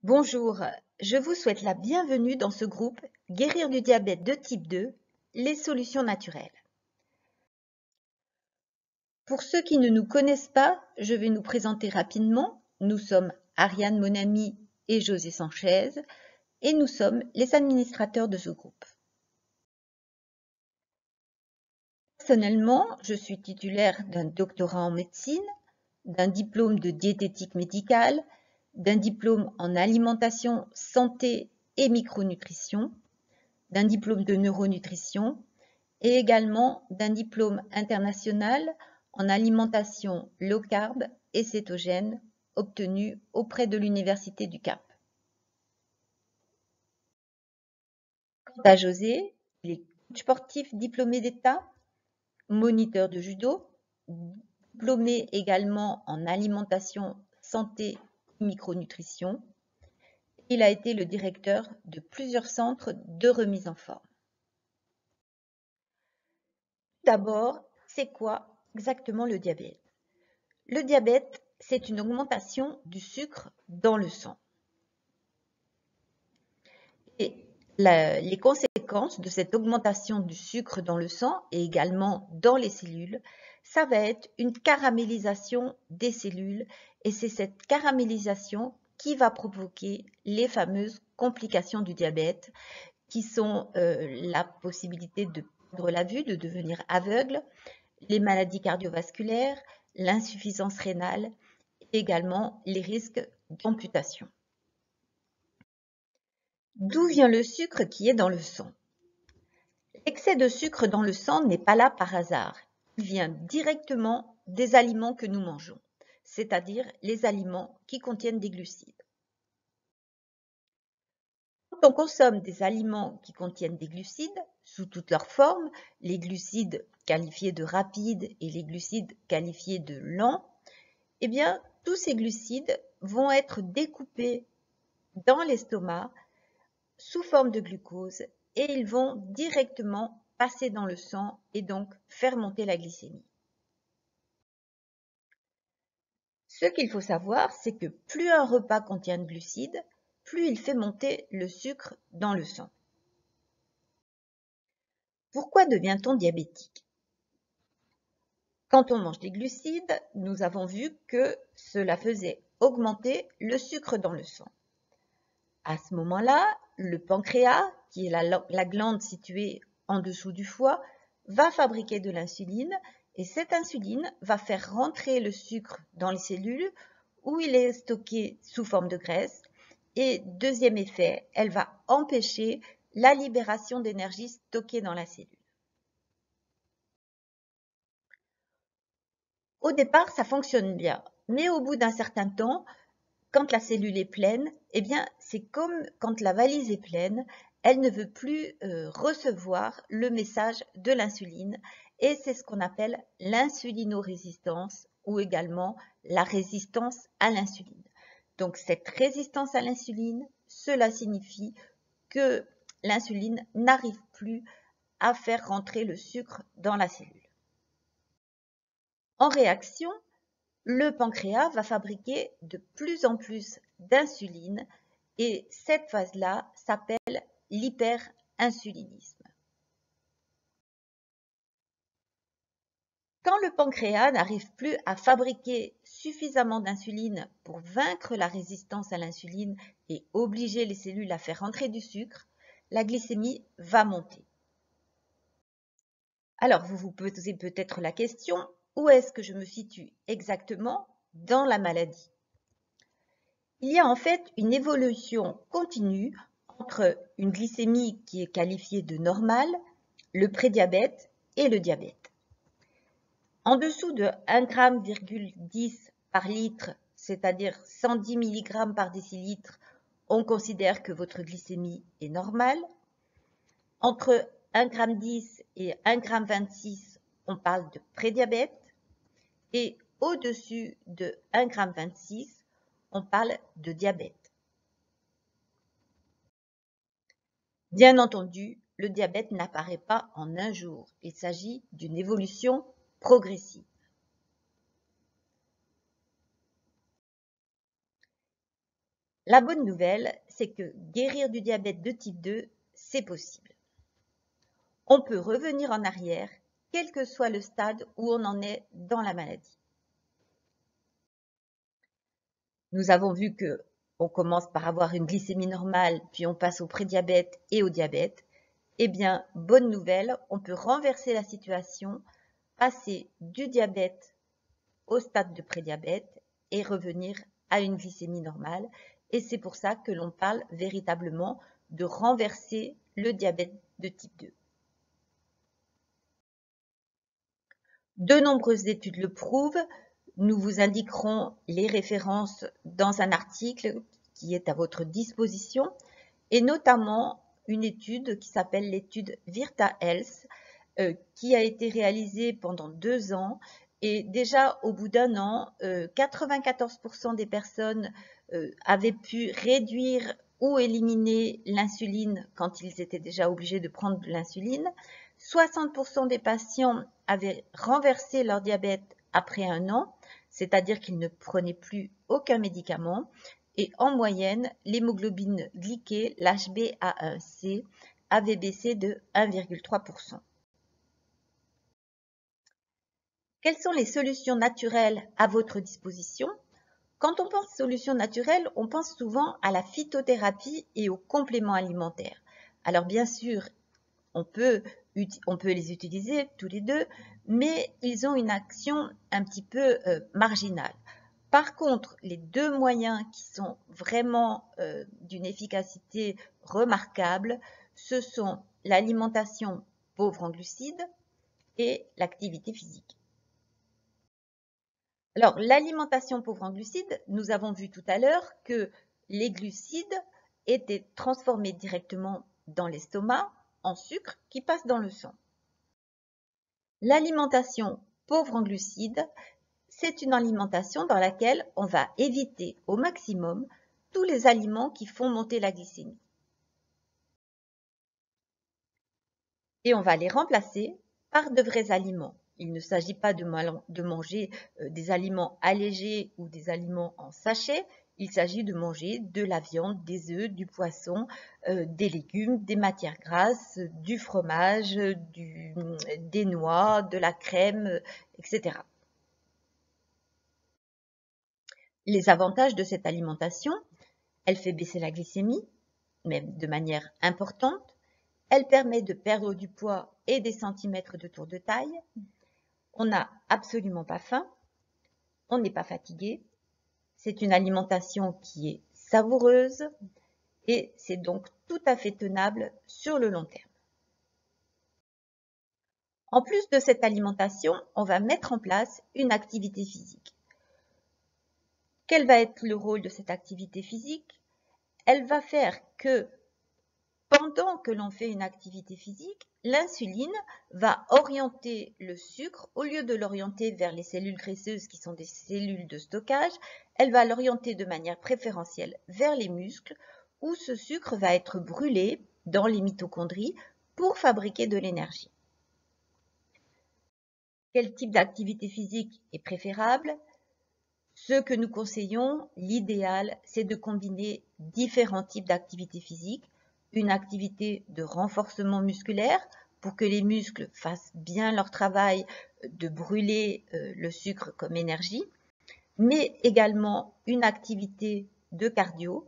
Bonjour, je vous souhaite la bienvenue dans ce groupe Guérir du diabète de type 2, les solutions naturelles. Pour ceux qui ne nous connaissent pas, je vais nous présenter rapidement. Nous sommes Ariane Monami et José Sanchez et nous sommes les administrateurs de ce groupe. Personnellement, je suis titulaire d'un doctorat en médecine, d'un diplôme de diététique médicale, d'un diplôme en alimentation, santé et micronutrition, d'un diplôme de neuronutrition et également d'un diplôme international en alimentation low carb et cétogène obtenu auprès de l'Université du Cap. Quant à José, il est coach sportif diplômé d'État, moniteur de judo, diplômé également en alimentation, santé et micronutrition. Il a été le directeur de plusieurs centres de remise en forme. D'abord, c'est quoi exactement le diabète? Le diabète, c'est une augmentation du sucre dans le sang. Et les conséquences de cette augmentation du sucre dans le sang et également dans les cellules, ça va être une caramélisation des cellules et c'est cette caramélisation qui va provoquer les fameuses complications du diabète qui sont la possibilité de perdre la vue, de devenir aveugle, les maladies cardiovasculaires, l'insuffisance rénale et également les risques d'amputation. D'où vient le sucre qui est dans le sang? L'excès de sucre dans le sang n'est pas là par hasard. Il vient directement des aliments que nous mangeons, c'est-à-dire les aliments qui contiennent des glucides. Quand on consomme des aliments qui contiennent des glucides, sous toutes leurs formes, les glucides qualifiés de rapides et les glucides qualifiés de lents, eh bien, tous ces glucides vont être découpés dans l'estomac sous forme de glucose et ils vont directement passer dans le sang et donc faire monter la glycémie. Ce qu'il faut savoir, c'est que plus un repas contient de glucides, plus il fait monter le sucre dans le sang. Pourquoi devient-on diabétique? Quand on mange des glucides, nous avons vu que cela faisait augmenter le sucre dans le sang. À ce moment-là, le pancréas, qui est la glande située en dessous du foie, va fabriquer de l'insuline et cette insuline va faire rentrer le sucre dans les cellules où il est stocké sous forme de graisse. Et deuxième effet, elle va empêcher la libération d'énergie stockée dans la cellule. Au départ, ça fonctionne bien, mais au bout d'un certain temps, quand la cellule est pleine, eh bien, c'est comme quand la valise est pleine, elle ne veut plus recevoir le message de l'insuline et c'est ce qu'on appelle l'insulinorésistance ou également la résistance à l'insuline. Donc, cette résistance à l'insuline, cela signifie que l'insuline n'arrive plus à faire rentrer le sucre dans la cellule. En réaction, le pancréas va fabriquer de plus en plus d'insuline et cette phase-là s'appelle l'hyperinsulinisme. Quand le pancréas n'arrive plus à fabriquer suffisamment d'insuline pour vaincre la résistance à l'insuline et obliger les cellules à faire rentrer du sucre, la glycémie va monter. Alors vous vous posez peut-être la question, où est-ce que je me situe exactement dans la maladie? Il y a en fait une évolution continue entre une glycémie qui est qualifiée de normale, le prédiabète et le diabète. En dessous de 1,10 g par litre, c'est-à-dire 110 mg par décilitre, on considère que votre glycémie est normale. Entre 1,10 g et 1,26 g, on parle de prédiabète. Et au-dessus de 1,26 g, on parle de diabète. Bien entendu, le diabète n'apparaît pas en un jour. Il s'agit d'une évolution progressive. La bonne nouvelle, c'est que guérir du diabète de type 2, c'est possible. On peut revenir en arrière, quel que soit le stade où on en est dans la maladie. Nous avons vu que on commence par avoir une glycémie normale, puis on passe au prédiabète et au diabète. Eh bien, bonne nouvelle, on peut renverser la situation, passer du diabète au stade de prédiabète et revenir à une glycémie normale. Et c'est pour ça que l'on parle véritablement de renverser le diabète de type 2. De nombreuses études le prouvent. Nous vous indiquerons les références dans un article qui est à votre disposition et notamment une étude qui s'appelle l'étude Virta Health qui a été réalisée pendant 2 ans et déjà au bout d'1 an, 94% des personnes avaient pu réduire ou éliminer l'insuline quand ils étaient déjà obligés de prendre de l'insuline. 60% des patients avaient renversé leur diabète après 1 an, c'est-à-dire qu'ils ne prenaient plus aucun médicament. Et en moyenne, l'hémoglobine glyquée, l'HbA1c, avait baissé de 1,3%. Quelles sont les solutions naturelles à votre disposition? Quand on pense solutions naturelles, on pense souvent à la phytothérapie et aux compléments alimentaires. Alors bien sûr, on peut les utiliser tous les deux, mais ils ont une action un petit peu marginale. Par contre, les 2 moyens qui sont vraiment d'une efficacité remarquable, ce sont l'alimentation pauvre en glucides et l'activité physique. Alors, l'alimentation pauvre en glucides, nous avons vu tout à l'heure que les glucides étaient transformés directement dans l'estomac en sucre qui passe dans le sang. L'alimentation pauvre en glucides, c'est une alimentation dans laquelle on va éviter au maximum tous les aliments qui font monter la glycémie. Et on va les remplacer par de vrais aliments. Il ne s'agit pas de manger des aliments allégés ou des aliments en sachet. Il s'agit de manger de la viande, des œufs, du poisson, des légumes, des matières grasses, du fromage, des noix, de la crème, etc. Les avantages de cette alimentation, elle fait baisser la glycémie, même de manière importante. Elle permet de perdre du poids et des centimètres de tour de taille. On n'a absolument pas faim. On n'est pas fatigué. C'est une alimentation qui est savoureuse et c'est donc tout à fait tenable sur le long terme. En plus de cette alimentation, on va mettre en place une activité physique. Quel va être le rôle de cette activité physique? Elle va faire que pendant que l'on fait une activité physique, l'insuline va orienter le sucre, au lieu de l'orienter vers les cellules graisseuses qui sont des cellules de stockage, elle va l'orienter de manière préférentielle vers les muscles où ce sucre va être brûlé dans les mitochondries pour fabriquer de l'énergie. Quel type d'activité physique est préférable? Ce que nous conseillons, l'idéal, c'est de combiner différents types d'activités physiques. Une activité de renforcement musculaire pour que les muscles fassent bien leur travail de brûler le sucre comme énergie, mais également une activité de cardio,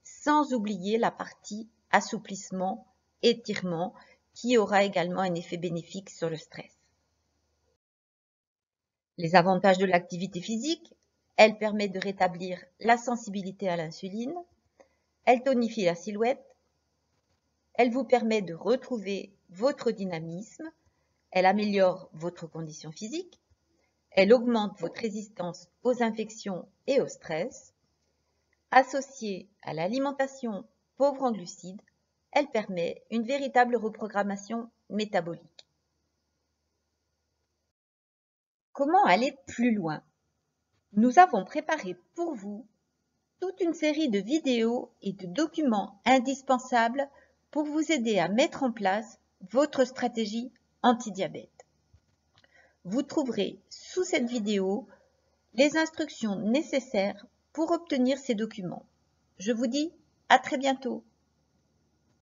sans oublier la partie assouplissement, étirement, qui aura également un effet bénéfique sur le stress. Les avantages de l'activité physique, elle permet de rétablir la sensibilité à l'insuline, elle tonifie la silhouette, elle vous permet de retrouver votre dynamisme, elle améliore votre condition physique, elle augmente votre résistance aux infections et au stress. Associée à l'alimentation pauvre en glucides, elle permet une véritable reprogrammation métabolique. Comment aller plus loin? Nous avons préparé pour vous toute une série de vidéos et de documents indispensables pour vous aider à mettre en place votre stratégie anti-diabète. Vous trouverez sous cette vidéo les instructions nécessaires pour obtenir ces documents. Je vous dis à très bientôt.